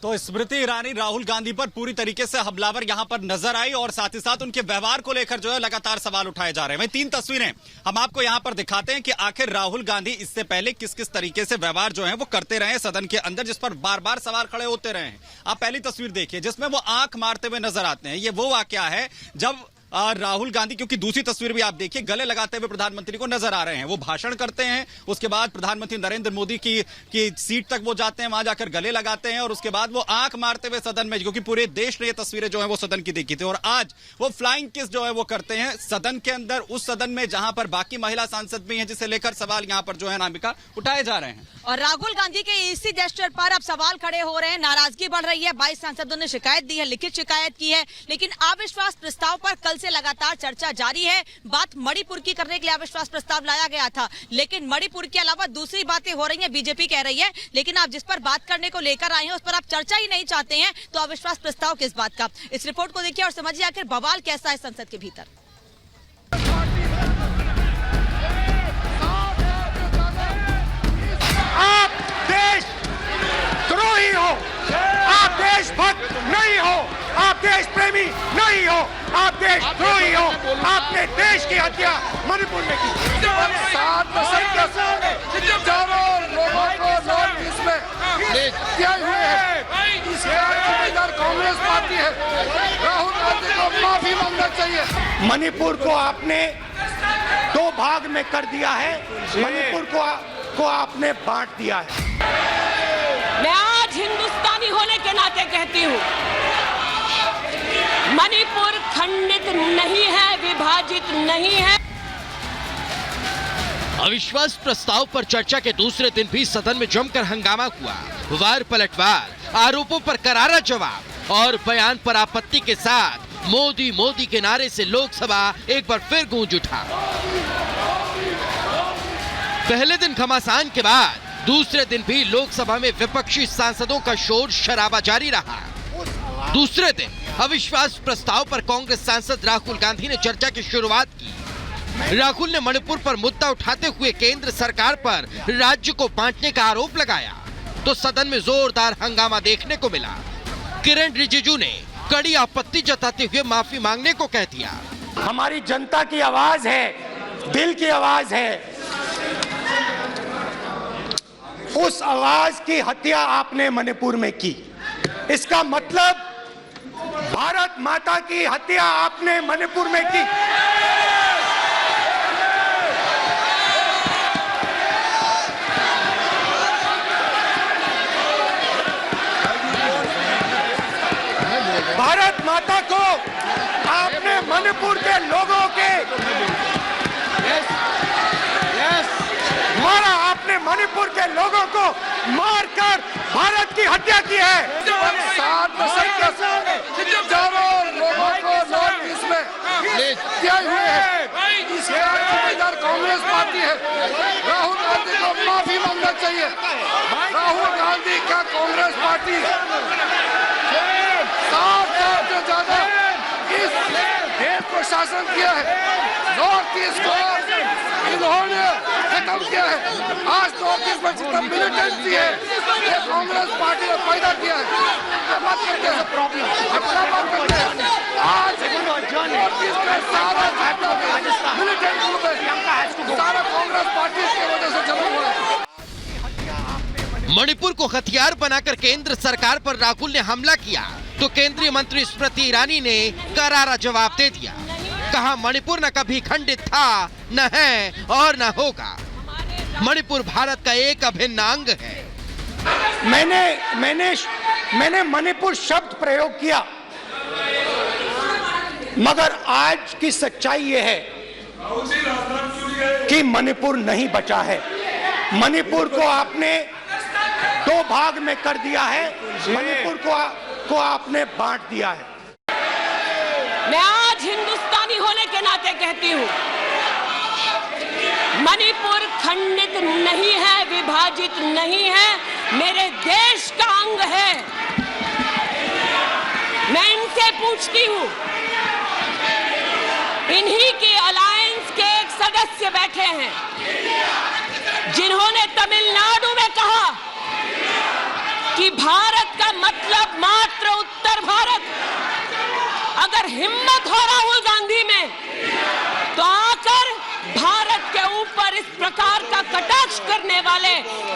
तो स्मृति ईरानी राहुल गांधी पर पूरी तरीके से हमलावर यहां पर नजर आई और साथ ही साथ उनके व्यवहार को लेकर जो है लगातार सवाल उठाए जा रहे हैं। 3 तस्वीरें हम आपको यहां पर दिखाते हैं कि आखिर राहुल गांधी इससे पहले किस किस तरीके से व्यवहार जो है वो करते रहे सदन के अंदर, जिस पर बार बार सवाल खड़े होते रहे हैं। आप पहली तस्वीर देखिए जिसमें वो आंख मारते हुए नजर आते हैं। ये वो वाकया है जब राहुल गांधी, क्योंकि दूसरी तस्वीर भी आप देखिए, गले लगाते हुए प्रधानमंत्री को नजर आ रहे हैं। वो भाषण करते हैं, उसके बाद प्रधानमंत्री नरेंद्र मोदी की सीट तक वो जाते हैं, वहां जाकर गले लगाते हैं और उसके बाद वो आंख मारते हुए सदन में, क्योंकि पूरे देश ने ये तस्वीरें जो है वो सदन की देखी थी, और आज वो फ्लाइंग किस जो है वो करते हैं सदन के अंदर, उस सदन में जहां पर बाकी महिला सांसद भी हैं, जिसे लेकर सवाल यहां पर जो है नामिका उठाए जा रहे हैं। और राहुल गांधी के इसी जेस्चर पर अब सवाल खड़े हो रहे हैं, नाराजगी बढ़ रही है। 22 सांसदों ने शिकायत दी है, लिखित शिकायत की है, लेकिन अविश्वास प्रस्ताव पर कल से लगातार चर्चा जारी है। बात मणिपुर की करने के लिए अविश्वास प्रस्ताव लाया गया था, लेकिन मणिपुर के अलावा दूसरी बातें हो रही हैं, बीजेपी कह रही है। लेकिन आप जिस पर बात करने को लेकर आए हैं उस पर आप चर्चा ही नहीं चाहते हैं, तो अविश्वास प्रस्ताव किस बात का? इस रिपोर्ट को देखिए और समझिए आखिर बवाल कैसा है संसद के भीतर। आप देशद्रोही हो, आप देशभक्त नहीं हो, आप देश प्रेमी नहीं हो, आप देशद्रोही हो। आपने देश की हत्या मणिपुर में की। 7 दशक से लोगों को नॉर्थ में किए हुए हैं, इसके इधर कांग्रेस पार्टी है। राहुल गांधी को माफी मांगना चाहिए। मणिपुर को आपने 2 भाग में कर दिया है, मणिपुर को आपने बांट दिया है। मैं आज हिंदुस्तानी होने के नाते कहती हूँ, मणिपुर खंडित नहीं है, विभाजित नहीं है। अविश्वास प्रस्ताव पर चर्चा के दूसरे दिन भी सदन में जमकर हंगामा हुआ। वार पलटवार, आरोपों पर करारा जवाब और बयान पर आपत्ति के साथ मोदी मोदी के नारे से लोकसभा एक बार फिर गूंज उठा। पहले दिन घमासान के बाद दूसरे दिन भी लोकसभा में विपक्षी सांसदों का शोर शराबा जारी रहा। दूसरे दिन अविश्वास प्रस्ताव पर कांग्रेस सांसद राहुल गांधी ने चर्चा की शुरुआत की। राहुल ने मणिपुर पर मुद्दा उठाते हुए केंद्र सरकार पर राज्य को बांटने का आरोप लगाया, तो सदन में जोरदार हंगामा देखने को मिला। किरण रिजिजू ने कड़ी आपत्ति जताते हुए माफी मांगने को कह दिया। हमारी जनता की आवाज है, दिल की आवाज है, उस आवाज की हत्या आपने मणिपुर में की। इसका मतलब भारत माता की हत्या आपने मणिपुर में की। भारत माता को आपने मणिपुर के लोगों के मारा, आपने मणिपुर के लोगों को मारकर भारत की हत्या की है। 7 दशक से लोगों को नॉर्थ में किए हुए हैं, इसके इधर कांग्रेस पार्टी है। राहुल गांधी को माफी मांगना चाहिए। राहुल गांधी का कांग्रेस पार्टी 7 साल से ज्यादा इस देश को शासन किया है। नॉर्थ ईस्ट को इन्होंने खत्म किया है। आज नॉर्थ ईस्ट में जितना मिलिटेंसी है ये कांग्रेस पार्टी ने पैदा किया है। बात करते हैं प्रॉब्लम, अपना बात करते हैं। आज नॉर्थ ईस्ट में सारा मिलिटेंट ग्रुप है, सारा कांग्रेस पार्टी की वजह से जन्म हुआ है। मणिपुर को हथियार बनाकर केंद्र सरकार पर राहुल ने हमला किया, तो केंद्रीय मंत्री स्मृति ईरानी ने करारा जवाब दे दिया। कहा मणिपुर न कभी खंडित था, न है और न होगा। मणिपुर भारत का एक अभिन्न अंग है। मैंने मणिपुर शब्द प्रयोग किया, मगर आज की सच्चाई यह है कि मणिपुर नहीं बचा है। मणिपुर को आपने 2 भाग में कर दिया है, मणिपुर को आपने बांट दिया है। मैं आज हिंदुस्तानी होने के नाते कहती हूँ, मणिपुर खंडित नहीं है, विभाजित नहीं है, मेरे देश का अंग है। मैं इनसे पूछती हूँ, इन्हीं के अलायंस के एक सदस्य बैठे हैं जिन्होंने तमिलनाडु में कहा कि भारत का मतलब मात्र उत्तर भारत। अगर हिम्मत हो राहुल गांधी में तो आकर भारत के ऊपर इस प्रकार का कटाक्ष करने वाले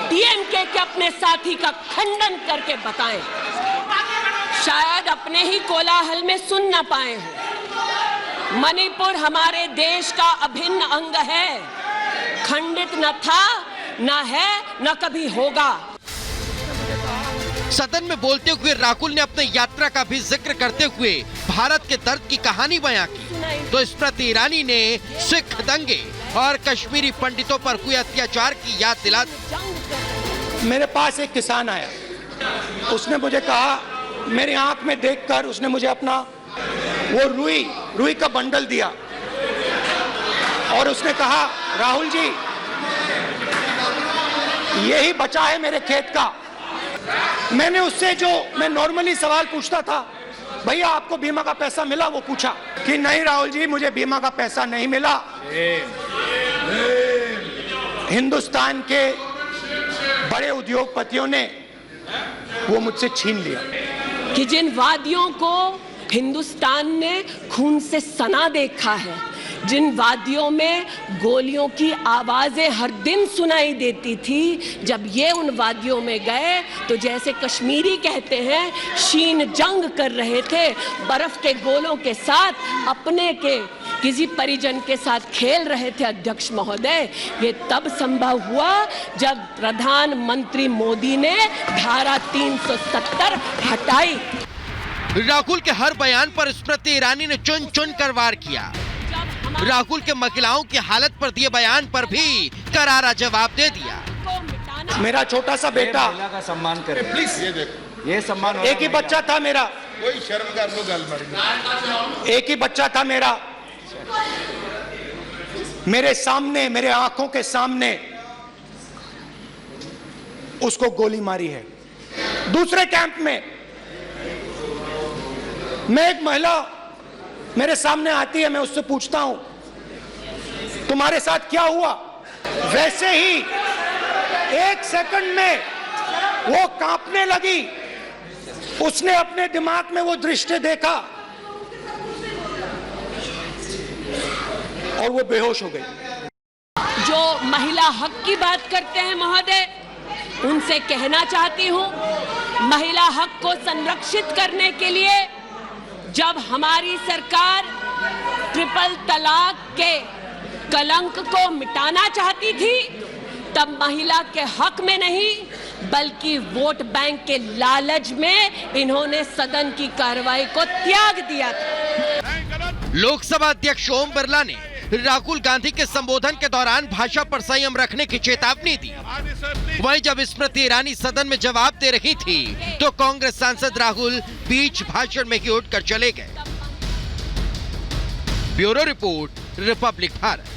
डीएमके के अपने साथी का खंडन करके बताएं। शायद अपने ही कोलाहल में सुन न पाए हो। मणिपुर हमारे देश का अभिन्न अंग है, खंडित न था, न है, न कभी होगा। सदन में बोलते हुए राहुल ने अपने यात्रा का भी जिक्र करते हुए भारत के दर्द की कहानी बयां की, तो स्मृति ईरानी ने सिख दंगे और कश्मीरी पंडितों पर हुए अत्याचार की याद दिला दी। मेरे पास एक किसान आया, उसने मुझे कहा, मेरी आंख में देखकर उसने मुझे अपना वो रुई का बंडल दिया और उसने कहा, राहुल जी यही बचा है मेरे खेत का। मैंने उससे जो मैं नॉर्मली सवाल पूछता था, भैया आपको बीमा का पैसा मिला, वो पूछा कि नहीं राहुल जी मुझे बीमा का पैसा नहीं मिला। हिंदुस्तान के बड़े उद्योगपतियों ने वो मुझसे छीन लिया। कि जिन वादियों को हिंदुस्तान ने खून से सना देखा है, जिन वादियों में गोलियों की आवाजें हर दिन सुनाई देती थी, जब ये उन वादियों में गए तो जैसे कश्मीरी कहते हैं शीन जंग कर रहे थे, बर्फ के गोलों के साथ अपने के किसी परिजन के साथ खेल रहे थे। अध्यक्ष महोदय, ये तब संभव हुआ जब प्रधानमंत्री मोदी ने धारा 370 हटाई। राहुल के हर बयान पर स्मृति ईरानी ने चुन चुन कर वार किया। राहुल के महिलाओं की हालत पर दिए बयान पर भी करारा जवाब दे दिया। मेरा छोटा सा बेटा, महिला का सम्मान करें प्लीज। ये देखो, ये सम्मान एक ही बच्चा था मेरा, कोई शर्म कर लो गल एक ही बच्चा था मेरा, मेरे सामने, मेरे आंखों के सामने उसको गोली मारी है। दूसरे कैंप में मैं, एक महिला मेरे सामने आती है, मैं उससे पूछता हूं तुम्हारे साथ क्या हुआ, वैसे ही एक सेकंड में वो कांपने लगी। उसने अपने दिमाग में वो दृश्य देखा और वो बेहोश हो गई। जो महिला हक की बात करते हैं महोदय, उनसे कहना चाहती हूं, महिला हक को संरक्षित करने के लिए जब हमारी सरकार ट्रिपल तलाक के कलंक को मिटाना चाहती थी, तब महिला के हक में नहीं बल्कि वोट बैंक के लालच में इन्होंने सदन की कार्रवाई को त्याग दिया था। लोकसभा अध्यक्ष ओम बिरला ने राहुल गांधी के संबोधन के दौरान भाषा पर संयम रखने की चेतावनी दी। वहीं जब स्मृति ईरानी सदन में जवाब दे रही थी तो कांग्रेस सांसद राहुल बीच भाषण में ही उठकर चले गए। Bureau report, Republic Bharat.